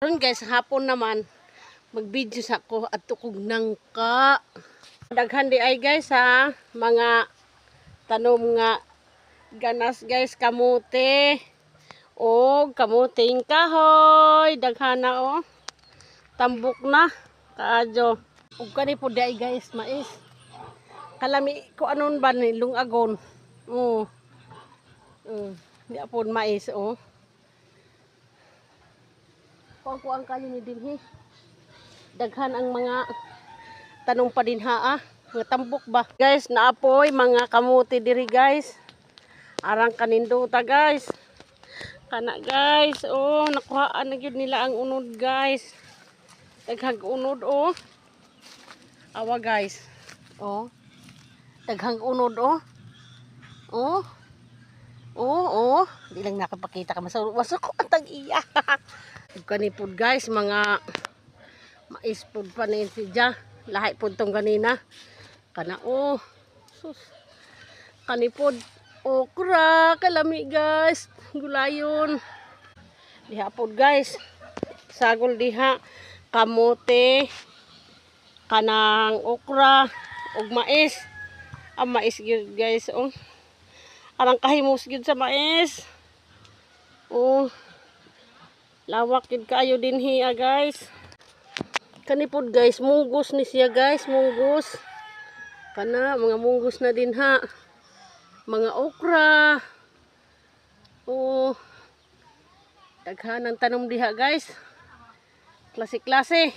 Karon guys, hapon naman mag-video sa ko at tukog nangka. Daghan di ay guys ha, mga tanom nga ganas guys, kamote. O kamuting kahoy, daghan na o. Tambok na kaadyo. Ug kani po di ay guys, mais. Kalami ko anon ba ni lungagon. Oh. Di apon mais oh. Kuang kayo ni dinhi. Daghan ang mga tanong pa din ha, mga tambok ba. Guys, naapoy mga kamuti diri guys. Arang kaninduta guys. Kana guys, oh, nakuhaan na gyud nila ang unod guys. Daghang unod oh. Awa guys. Oh. Daghang unod oh. Oh. Oh. Di lang nakapakita ka masuk ko ang tag-iya. Kanipod guys, mga mais pod pa ni siya. Lahi pod tong ganina. Kana oh. Sus. Kanipod okra, kalami guys. Gulayon. Diha pod guys. Sagol diha kamote, kanang okra ug mais. Ang mais gyud guys oh. Arang kahimos gyud sa mais. Oh. Lawak yun kayo din hiya guys. Kanipod guys, munggos ni siya guys, munggos. Kana, mga munggos na din ha. Mga okra. Oh. Daghan ang tanom diha guys. Klase-klase.